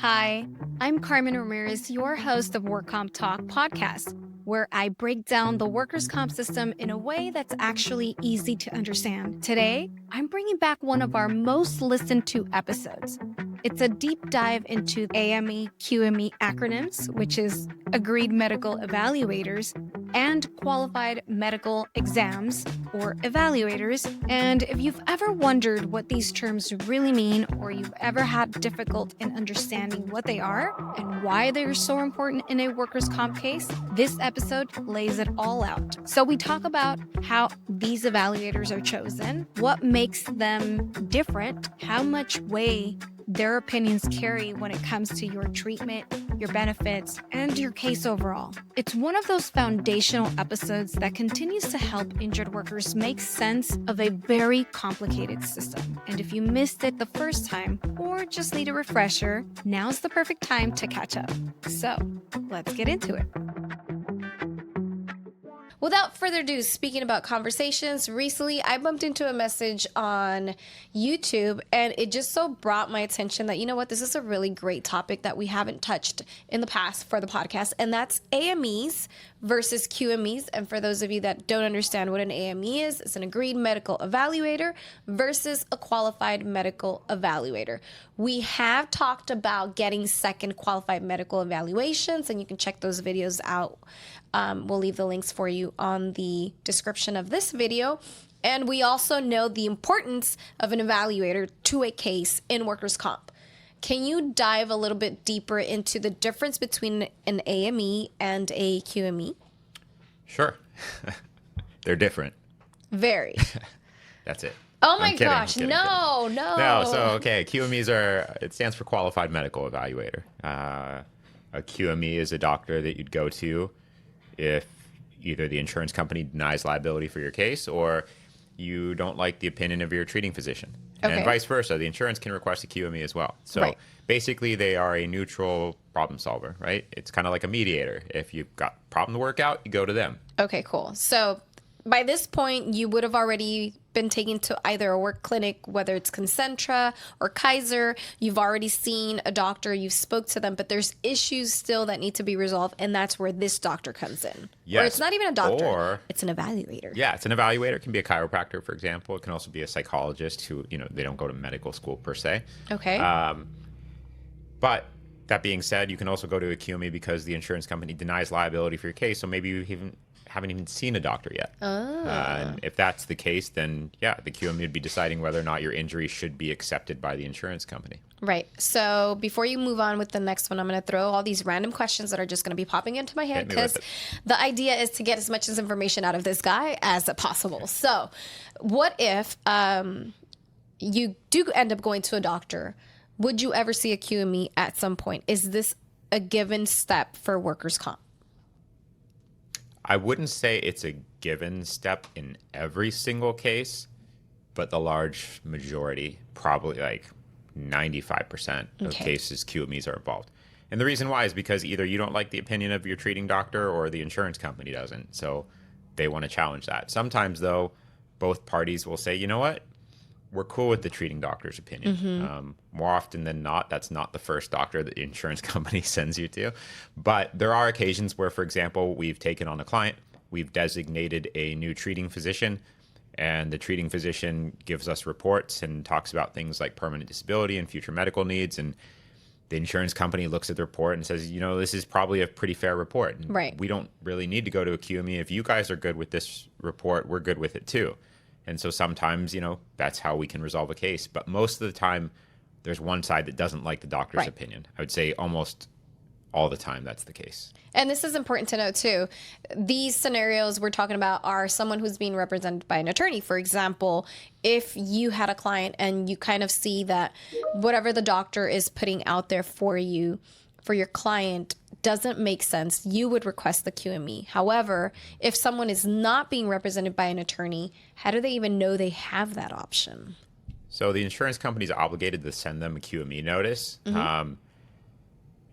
Hi, I'm Carmen Ramirez, your host of Work Comp Talk podcast, where I break down the workers' comp system in a way that's actually easy to understand. Today, I'm bringing back one of our most listened to episodes. It's a deep dive into AME QME acronyms, which is Agreed Medical Evaluators, and Qualified Medical Exams, or Evaluators. And if you've ever wondered what these terms really mean, or you've ever had difficulty in understanding what they are and why they're so important in a workers' comp case, this episode lays it all out. So we talk about how these evaluators are chosen, what makes them different, how much weight their opinions carry when it comes to your treatment, your benefits, and your case overall. It's one of those foundational episodes that continues to help injured workers make sense of a very complicated system. And if you missed it the first time, or just need a refresher, now's the perfect time to catch up. So, let's get into it. Without further ado, speaking about conversations, recently I bumped into a message on YouTube and it just so brought my attention that, you know what, this is a really great topic that we haven't touched in the past for the podcast, and that's AMEs versus QMEs. And for those of you that don't understand what an AME is, it's an Agreed Medical Evaluator versus a Qualified Medical Evaluator. We have talked about getting second Qualified Medical Evaluations, and you can check those videos out. We'll leave the links for you on the description of this video. And we also know the importance of an evaluator to a case in workers' comp. Can you dive a little bit deeper into the difference between an AME and a QME? Sure. They're different. Very. That's it. Oh my I'm kidding, gosh. I'm kidding, No. No, so, okay, QMEs it stands for Qualified Medical Evaluator. A QME is a doctor that you'd go to if either the insurance company denies liability for your case or you don't like the opinion of your treating physician. Okay. And vice versa. The insurance can request a QME as well. So Right. basically they are a neutral problem solver, right? It's kind of like a mediator. If you've got a problem to work out, you go to them. Okay, cool. So by this point, you would have already been taken to either a work clinic, whether it's Concentra or Kaiser. You've already seen a doctor, you've spoke to them, but there's issues still that need to be resolved, and that's where this doctor comes in. Yes. Or it's not even a doctor, Or it's an evaluator. yeah, it's an evaluator. It can be a chiropractor, for example. It can also be a psychologist who, they don't go to medical school per se. Okay. But that being said, you can also go to a QME because the insurance company denies liability for your case. So maybe you haven't even seen a doctor yet. And if that's the case, then yeah, the QME would be deciding whether or not your injury should be accepted by the insurance company. Right. So before you move on with the next one, I'm going to throw all these random questions that are just going to be popping into my head because the idea is to get as much information out of this guy as possible. So what if you do end up going to a doctor? Would you ever see a QME at some point? Is this a given step for workers' comp? I wouldn't say it's a given step in every single case, but the large majority, probably like 95% of cases, QMEs are involved. And the reason why is because either you don't like the opinion of your treating doctor or the insurance company doesn't. So they want to challenge that. Sometimes, though, both parties will say, you know what? We're cool with the treating doctor's opinion. More often than not, that's not the first doctor that the insurance company sends you to. But there are occasions where, for example, we've taken on a client, we've designated a new treating physician, and the treating physician gives us reports and talks about things like permanent disability and future medical needs. And the insurance company looks at the report and says, this is probably a pretty fair report. And right. We don't really need to go to a QME. If you guys are good with this report, we're good with it too. And so sometimes, that's how we can resolve a case. But most of the time, there's one side that doesn't like the doctor's opinion. I would say almost all the time that's the case. And this is important to know, too. These scenarios we're talking about are someone who's being represented by an attorney. For example, if you had a client and you kind of see that whatever the doctor is putting out there for you, for your client, doesn't make sense, you would request the QME. However, if someone is not being represented by an attorney, how do they even know they have that option? So the insurance company is obligated to send them a QME notice. And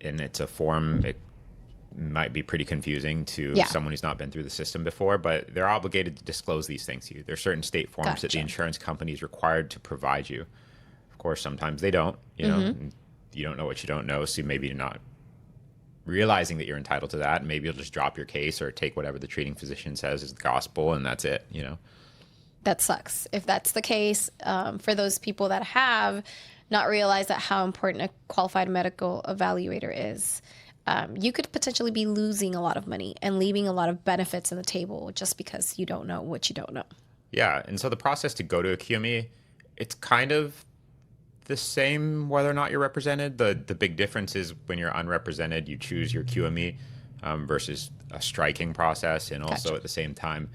it's a form. It might be pretty confusing to someone who's not been through the system before, but they're obligated to disclose these things to you. There's certain state forms that the insurance company is required to provide you. Of course, sometimes they don't, you don't know what you don't know, so maybe you're not realizing that you're entitled to that, and maybe you'll just drop your case or take whatever the treating physician says is the gospel, and that's it, That sucks. If that's the case, for those people that have not realized that how important a qualified medical evaluator is, you could potentially be losing a lot of money and leaving a lot of benefits on the table just because you don't know what you don't know. Yeah, and so the process to go to a QME, it's kind of the same whether or not you're represented. The big difference is when you're unrepresented, you choose your QME versus a striking process. And also Gotcha. at the same time,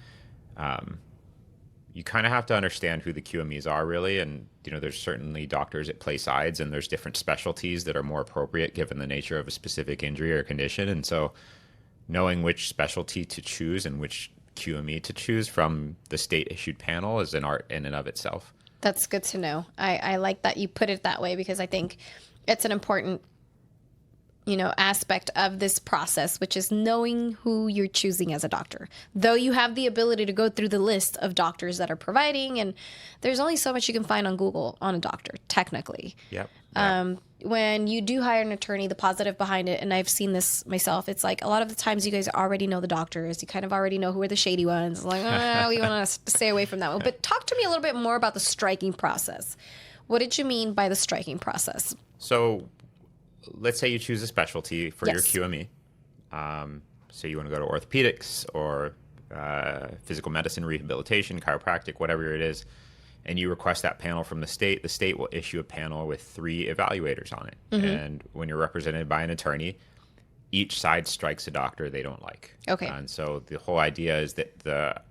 you kind of have to understand who the QMEs are really. And, there's certainly doctors that play sides, and there's different specialties that are more appropriate given the nature of a specific injury or condition. And so knowing which specialty to choose and which QME to choose from the state issued panel is an art in and of itself. That's good to know. I like that you put it that way, because I think it's an important, aspect of this process, which is knowing who you're choosing as a doctor. Though you have the ability to go through the list of doctors that are providing, and there's only so much you can find on Google on a doctor, technically. Yep. When you do hire an attorney, the positive behind it, and I've seen this myself, it's like a lot of the times you guys already know the doctors. You kind of already know who are the shady ones. Like, we want to stay away from that one. But talk to me a little bit more about the striking process. What did you mean by the striking process? So let's say you choose a specialty for Yes. your QME. So you want to go to orthopedics or physical medicine, rehabilitation, chiropractic, whatever it is, and you request that panel from the state will issue a panel with 3 evaluators on it. Mm-hmm. And when you're represented by an attorney, each side strikes a doctor they don't like. Okay. And so the whole idea is that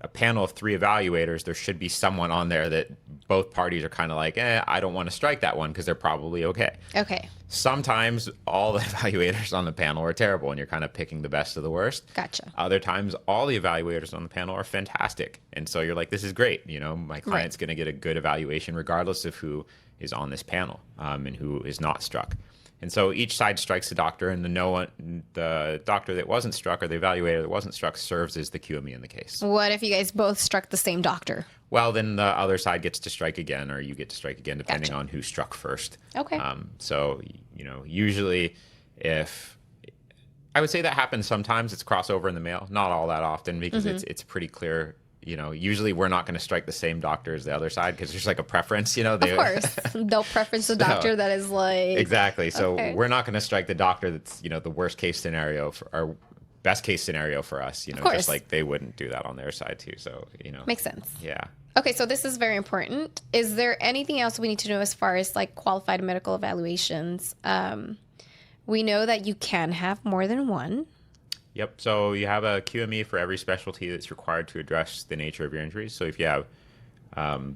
a panel of 3 evaluators, there should be someone on there that both parties are kind of like, I don't want to strike that one because they're probably okay. Okay. Sometimes all the evaluators on the panel are terrible and you're kind of picking the best of the worst. Gotcha. Other times, all the evaluators on the panel are fantastic. And so you're like, this is great. My client's going to get a good evaluation regardless of who is on this panel and who is not struck. And so each side strikes the doctor, and the doctor that wasn't struck or the evaluator that wasn't struck serves as the QME in the case. What if you guys both struck the same doctor? Well, then the other side gets to strike again, or you get to strike again, depending Gotcha. on who struck first. Okay. So, usually if I would say that happens sometimes, it's crossover in the mail, not all that often, because it's pretty clear. Usually we're not going to strike the same doctor as the other side because there's like a preference, Of course. They'll preference the doctor that is like... Exactly. So Okay. we're not going to strike the doctor that's, the worst case scenario or best case scenario for us, course. just like they wouldn't do that on their side too. So, Makes sense. Yeah. Okay, so this is very important. Is there anything else we need to know as far as like qualified medical evaluations? We know that you can have more than one. Yep. So you have a QME for every specialty that's required to address the nature of your injuries. So if you have a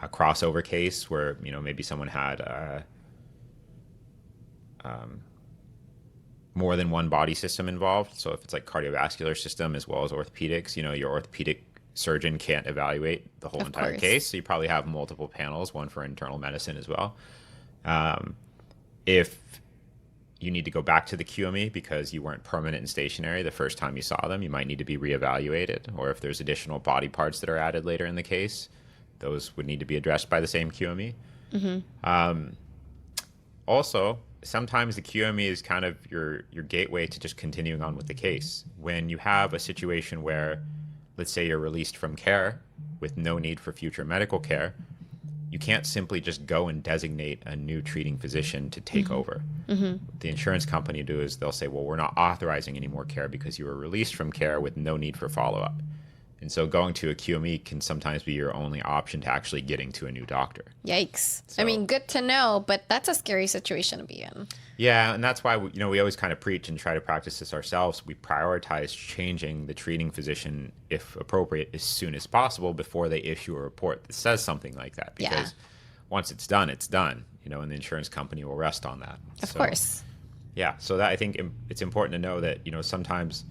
crossover case where, maybe someone had more than one body system involved. So if it's like cardiovascular system as well as orthopedics, your orthopedic surgeon can't evaluate the whole Of entire course. case. So you probably have multiple panels, one for internal medicine as well. If you need to go back to the QME because you weren't permanent and stationary the first time you saw them, you might need to be reevaluated. Or if there's additional body parts that are added later in the case, those would need to be addressed by the same QME. Mm-hmm. Also, sometimes the QME is kind of your gateway to just continuing on with the case. When you have a situation where, let's say you're released from care with no need for future medical care, you can't simply just go and designate a new treating physician to take over. Mm-hmm. What the insurance company do is they'll say, well, we're not authorizing any more care because you were released from care with no need for follow-up. And so going to a QME can sometimes be your only option to actually getting to a new doctor. Yikes. So- I mean, good to know, but that's a scary situation to be in. Yeah, and that's why we always kind of preach and try to practice this ourselves. We prioritize changing the treating physician, if appropriate, as soon as possible before they issue a report that says something like that. Yeah. Because once it's done, and the insurance company will rest on that. Of course. Yeah, so that I think it's important to know that, sometimes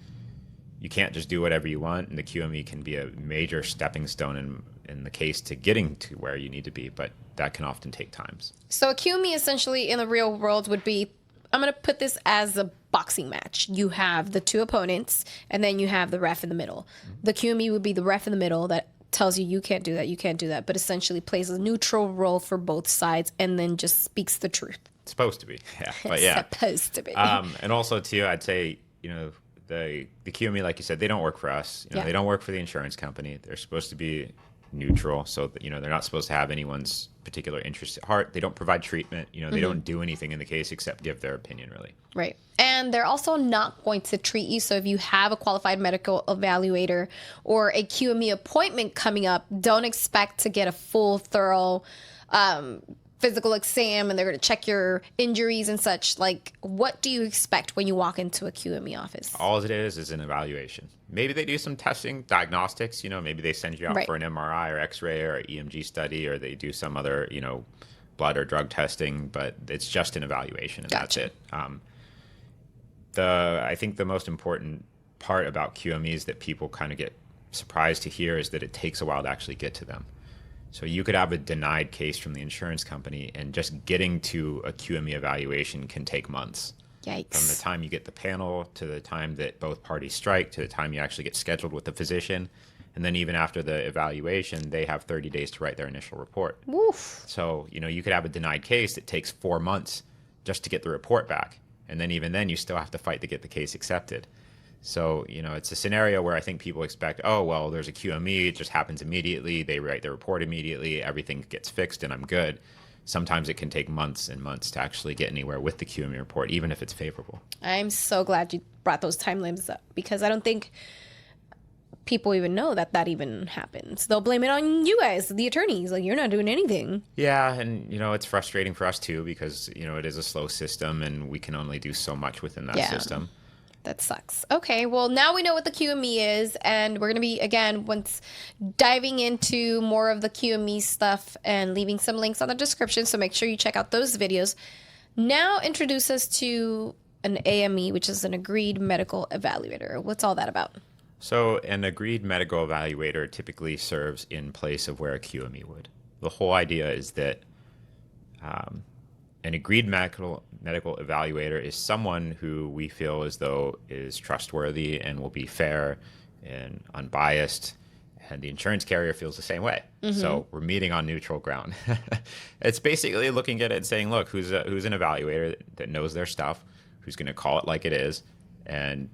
you can't just do whatever you want, and the QME can be a major stepping stone in the case to getting to where you need to be, but that can often take times. So a QME essentially in the real world would be, I'm going to put this as a boxing match. You have the 2 opponents, and then you have the ref in the middle. The QME would be the ref in the middle that tells you you can't do that, you can't do that, but essentially plays a neutral role for both sides and then just speaks the truth. It's supposed to be. Yeah. But yeah. Supposed to be. And also too, I'd say, the QME, like you said, they don't work for us. They don't work for the insurance company. They're supposed to be neutral, so that, they're not supposed to have anyone's particular interest at heart. They don't provide treatment. They don't do anything in the case except give their opinion, really. Right. And they're also not going to treat you. So if you have a qualified medical evaluator or a QME appointment coming up, don't expect to get a full, thorough physical exam and they're going to check your injuries and such. Like, what do you expect when you walk into a QME office? All it is an evaluation. Maybe they do some testing, diagnostics, maybe they send you out for an MRI or X-ray or EMG study, or they do some other, blood or drug testing, but it's just an evaluation and that's it. I think the most important part about QMEs that people kind of get surprised to hear is that it takes a while to actually get to them. So you could have a denied case from the insurance company, and just getting to a QME evaluation can take months. Yikes. From the time you get the panel to the time that both parties strike to the time you actually get scheduled with the physician. And then even after the evaluation, they have 30 days to write their initial report. Woof. So, you could have a denied case that takes 4 months just to get the report back. And then even then, you still have to fight to get the case accepted. So, it's a scenario where I think people expect, oh, well, there's a QME, it just happens immediately, they write the report immediately, everything gets fixed and I'm good. Sometimes it can take months and months to actually get anywhere with the QME report, even if it's favorable. I'm so glad you brought those timelines up, because I don't think people even know that even happens. They'll blame it on you guys, the attorneys, like, you're not doing anything. Yeah, and it's frustrating for us too, because it is a slow system and we can only do so much within that system. That sucks. Okay, well, now we know what the QME is, and we're going to be, again, once diving into more of the QME stuff and leaving some links on the description, so make sure you check out those videos. Now introduce us to an AME, which is an agreed medical evaluator. What's all that about? So an agreed medical evaluator typically serves in place of where a QME would. The whole idea is that an agreed medical evaluator is someone who we feel as though is trustworthy and will be fair and unbiased, and the insurance carrier feels the same way. So we're meeting on neutral ground. It's basically looking at it and saying, look, who's an evaluator that knows their stuff, who's going to call it like it is, and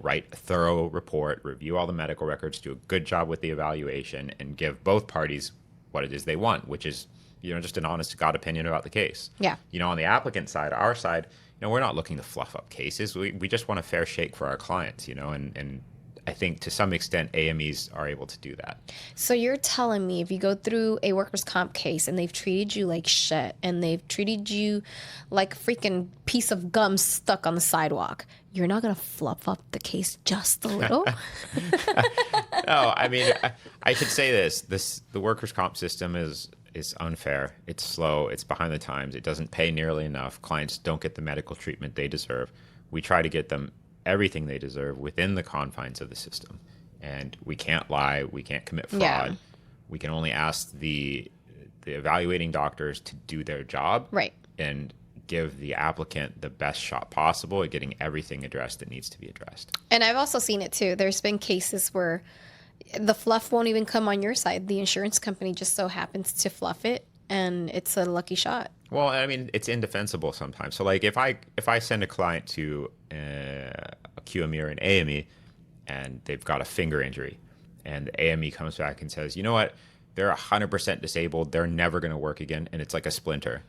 write a thorough report, review all the medical records, do a good job with the evaluation, and give both parties what it is they want, which is just an honest to God opinion about the case. Yeah. On the applicant side, our side, we're not looking to fluff up cases. We just want a fair shake for our clients, and I think to some extent AMEs are able to do that. So you're telling me if you go through a workers' comp case and they've treated you like shit and they've treated you like a freaking piece of gum stuck on the sidewalk, you're not going to fluff up the case just a little? No, I mean, I should say the workers' comp system is unfair. It's slow. It's behind the times. It doesn't pay nearly enough. Clients don't get the medical treatment they deserve. We try to get them everything they deserve within the confines of the system. And we can't lie. We can't commit fraud. Yeah. We can only ask the evaluating doctors to do their job. Right. And give the applicant the best shot possible at getting everything addressed that needs to be addressed. And I've also seen it too. There's been cases where the fluff won't even come on your side. The insurance company just so happens to fluff it, and it's a lucky shot. Well, I mean, it's indefensible sometimes. So, like, if I send a client to a QME or an AME, and they've got a finger injury, and the AME comes back and says, you know what, they're 100% disabled, they're never going to work again, and it's like a splinter.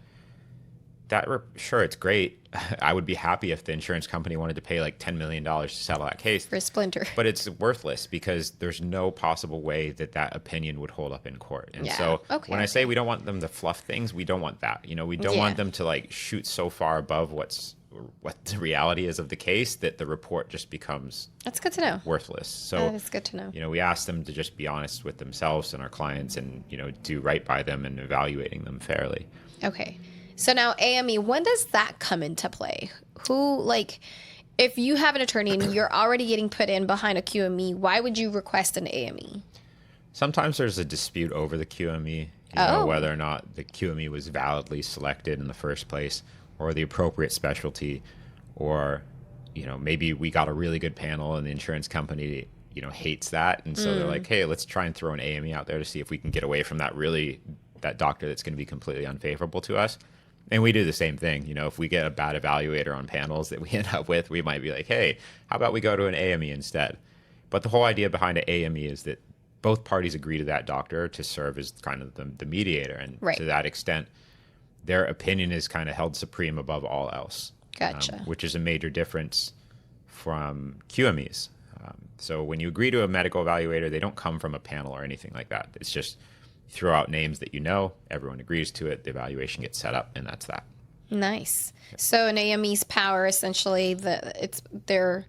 Sure, it's great. I would be happy if the insurance company wanted to pay like $10 million to settle that case. For a splinter. But it's worthless because there's no possible way that opinion would hold up in court. And so when I say we don't want them to fluff things, we don't want that. We don't want them to like shoot so far above what the reality is of the case that the report just becomes That's good to know. Worthless. So that is good to know. We ask them to just be honest with themselves and our clients and, do right by them and evaluating them fairly. Okay. So now AME, when does that come into play? If you have an attorney and you're already getting put in behind a QME, why would you request an AME? Sometimes there's a dispute over the QME, whether or not the QME was validly selected in the first place or the appropriate specialty, or, maybe we got a really good panel and the insurance company, hates that. And so they're like, hey, let's try and throw an AME out there to see if we can get away from that doctor that's going to be completely unfavorable to us. And we do the same thing. If we get a bad evaluator on panels that we end up with, we might be like, hey, how about we go to an AME instead? But the whole idea behind an AME is that both parties agree to that doctor to serve as kind of the mediator. And to that extent, their opinion is kind of held supreme above all else. Gotcha. Which is a major difference from QMEs. So when you agree to a medical evaluator, they don't come from a panel or anything like that. It's just throw out names that everyone agrees to it, the evaluation gets set up, and that's that. Nice. So an AME's power, essentially, they're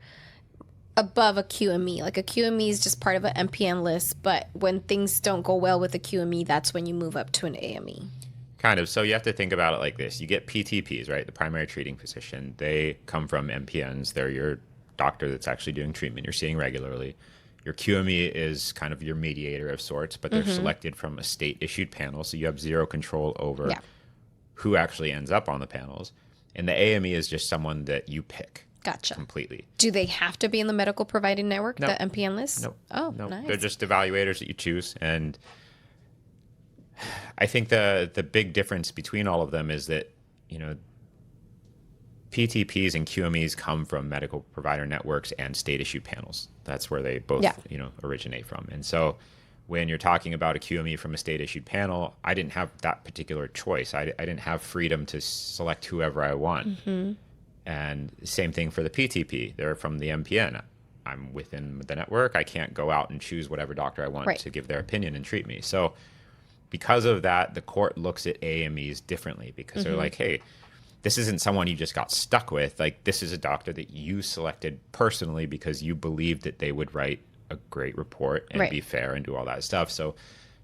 above a QME. Like a QME is just part of an MPN list, but when things don't go well with a QME, that's when you move up to an AME. Kind of. So you have to think about it like this. You get PTPs, right? The primary treating physician. They come from MPNs. They're your doctor that's actually doing treatment you're seeing regularly. Your QME is kind of your mediator of sorts, but they're selected from a state-issued panel, so you have zero control over who actually ends up on the panels. And the AME is just someone that you pick. Gotcha. Completely. Do they have to be in the medical providing network, No. the MPN list? Nope. Oh, Nope. nice. They're just evaluators that you choose. And I think the big difference between all of them is that, PTPs and QMEs come from medical provider networks and state-issued panels. That's where they both, originate from. And so when you're talking about a QME from a state-issued panel, I didn't have that particular choice. I didn't have freedom to select whoever I want. And same thing for the PTP. They're from the MPN. I'm within the network. I can't go out and choose whatever doctor I want to give their opinion and treat me. So because of that, the court looks at AMEs differently because they're like, hey, this isn't someone you just got stuck with. Like, this is a doctor that you selected personally because you believed that they would write a great report and be fair and do all that stuff. So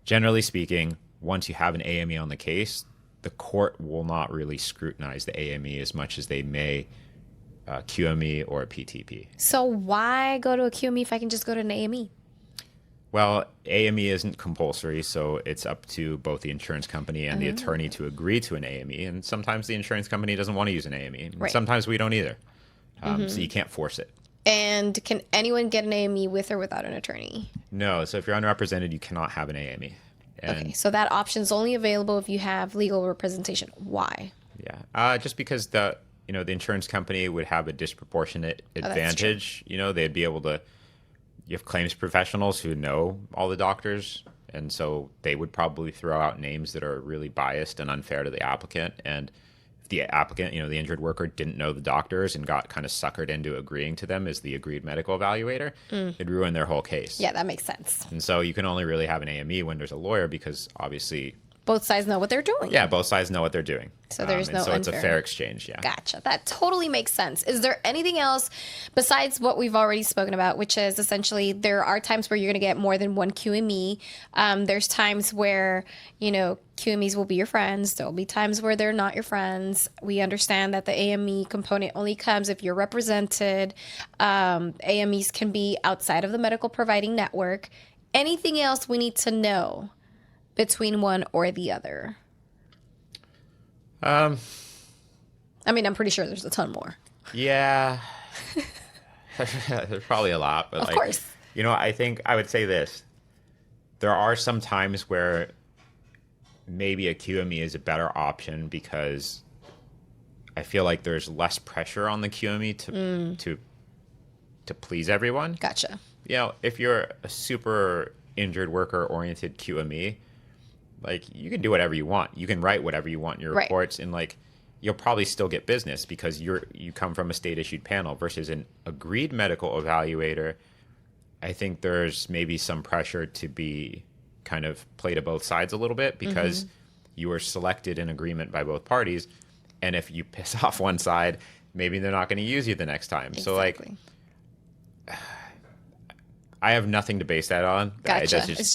generally speaking, once you have an AME on the case, the court will not really scrutinize the AME as much as they may a QME or a PTP. So why go to a QME if I can just go to an AME? Well, AME isn't compulsory, so it's up to both the insurance company and the attorney to agree to an AME. And sometimes the insurance company doesn't want to use an AME. Right. Sometimes we don't either. So you can't force it. And can anyone get an AME with or without an attorney? No. So if you're unrepresented, you cannot have an AME. And Okay, so that option's only available if you have legal representation. Why? yeah, just because the insurance company would have a disproportionate advantage. They'd be able to. You have claims professionals who know all the doctors, and so they would probably throw out names that are really biased and unfair to the applicant. And if the applicant, the injured worker, didn't know the doctors and got kind of suckered into agreeing to them as the agreed medical evaluator, it'd ruin their whole case. Yeah, that makes sense. And so you can only really have an AME when there's a lawyer because obviously... Both sides know what they're doing. Yeah, both sides know what they're doing. So there's no so it's a unfair. fair exchange, yeah. Gotcha. That totally makes sense. Is there anything else besides what we've already spoken about, which is essentially there are times where you're going to get more than one QME. There's times where, QMEs will be your friends. There'll be times where they're not your friends. We understand that the AME component only comes if you're represented. AMEs can be outside of the medical providing network. Anything else we need to know between one or the other? I'm pretty sure there's a ton more. Yeah. There's probably a lot. But of course. I think I would say this. There are some times where maybe a QME is a better option because I feel like there's less pressure on the QME to please everyone. Gotcha. If you're a super injured worker oriented QME, you can do whatever you want. You can write whatever you want in your reports, and you'll probably still get business because you come from a state issued panel versus an agreed medical evaluator. I think there's maybe some pressure to be kind of play to both sides a little bit because you were selected in agreement by both parties, and if you piss off one side, maybe they're not going to use you the next time. Exactly. So I have nothing to base that on. Gotcha. That's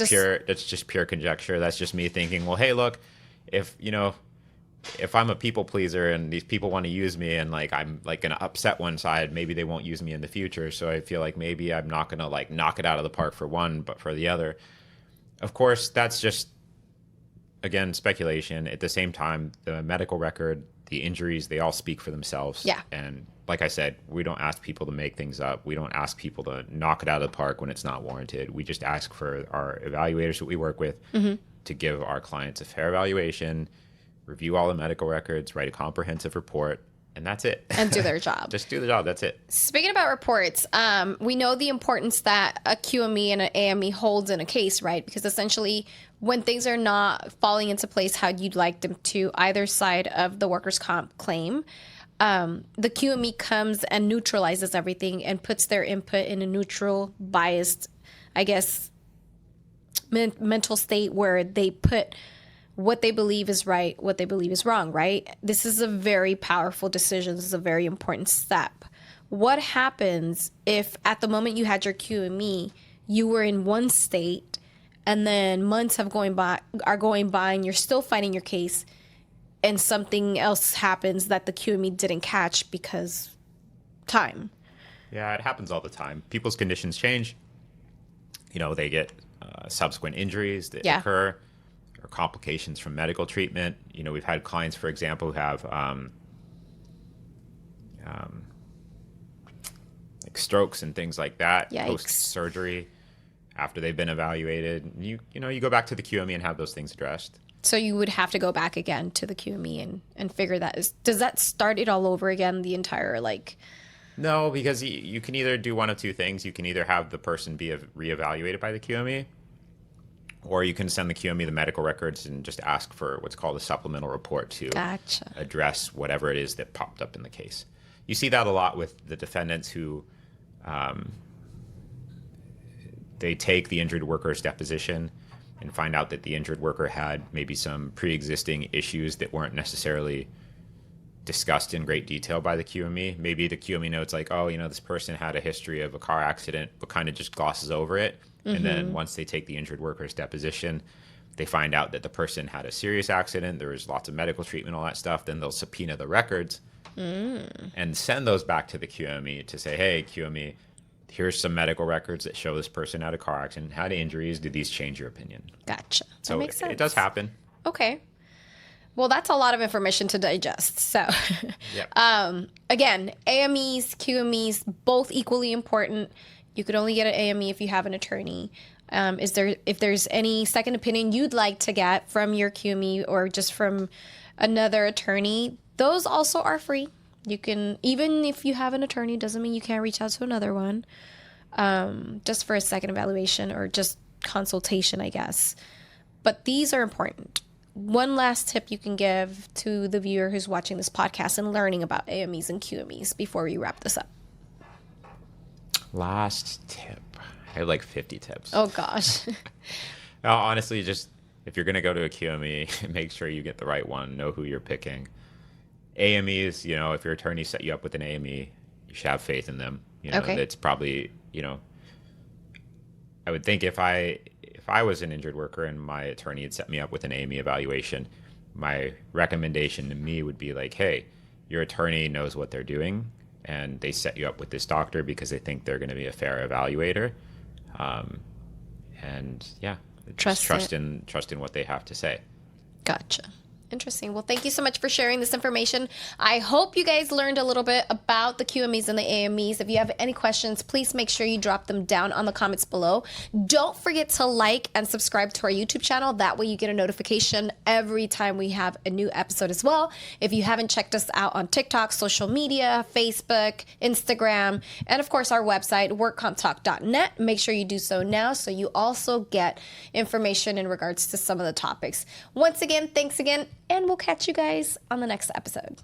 just pure conjecture. That's just me thinking, well, hey, look, if I'm a people pleaser and these people want to use me and I'm going to upset one side, maybe they won't use me in the future. So I feel like maybe I'm not going to knock it out of the park for one, but for the other. Of course, that's just again, speculation. At the same time, the medical record, the injuries, they all speak for themselves. Yeah. And like I said, we don't ask people to make things up. We don't ask people to knock it out of the park when it's not warranted. We just ask for our evaluators that we work with to give our clients a fair evaluation, review all the medical records, write a comprehensive report, and that's it. And do their job. Just do the job. That's it. Speaking about reports, we know the importance that a QME and an AME holds in a case, right? Because essentially, when things are not falling into place how you'd like them to, either side of the workers' comp claim, the QME comes and neutralizes everything and puts their input in a neutral, biased, I guess, mental state where they put what they believe is right, what they believe is wrong, right? This is a very powerful decision. This is a very important step. What happens if at the moment you had your QME, you were in one state and then months are going by and you're still fighting your case and something else happens that the QME didn't catch because time? Yeah, it happens all the time. People's conditions change. They get subsequent injuries that occur, or complications from medical treatment. We've had clients, for example, who have like strokes and things like that post-surgery after they've been evaluated. You go back to the QME and have those things addressed. So you would have to go back again to the QME and figure that. Does that start it all over again, the entire No, because you can either do one of two things. You can either have the person be reevaluated by the QME, or you can send the QME the medical records and just ask for what's called a supplemental report to address whatever it is that popped up in the case. You see that a lot with the defendants who they take the injured worker's deposition and find out that the injured worker had maybe some pre-existing issues that weren't necessarily discussed in great detail by the QME. Maybe the QME notes this person had a history of a car accident, but kind of just glosses over it. And then once they take the injured worker's deposition, they find out that the person had a serious accident. There was lots of medical treatment, all that stuff. Then they'll subpoena the records and send those back to the QME to say, hey, QME, here's some medical records that show this person had a car accident, had injuries. Did these change your opinion? Gotcha. So that makes sense. It does happen. Okay. Well, that's a lot of information to digest. So, again, AMEs, QMEs, both equally important. You could only get an AME if you have an attorney. If there's any second opinion you'd like to get from your QME or just from another attorney, those also are free. You can, even if you have an attorney, doesn't mean you can't reach out to another one, just for a second evaluation or just consultation, I guess. But these are important. One last tip you can give to the viewer who's watching this podcast and learning about AMEs and QMEs before we wrap this up. Last tip. I have like 50 tips. Oh, gosh. No, honestly, just if you're going to go to a QME, make sure you get the right one. Know who you're picking. AMEs, if your attorney set you up with an AME, you should have faith in them. It's probably, I would think if I was an injured worker and my attorney had set me up with an AME evaluation, my recommendation to me would be like, hey, your attorney knows what they're doing and they set you up with this doctor because they think they're going to be a fair evaluator. And yeah, trust in what they have to say. Gotcha. Interesting. Well, thank you so much for sharing this information. I hope you guys learned a little bit about the QMEs and the AMEs. If you have any questions, please make sure you drop them down on the comments below. Don't forget to like and subscribe to our YouTube channel. That way you get a notification every time we have a new episode as well. If you haven't checked us out on TikTok, social media, Facebook, Instagram, and of course our website, WorkersCompensation.net, make sure you do so now so you also get information in regards to some of the topics. Once again, thanks again. And we'll catch you guys on the next episode.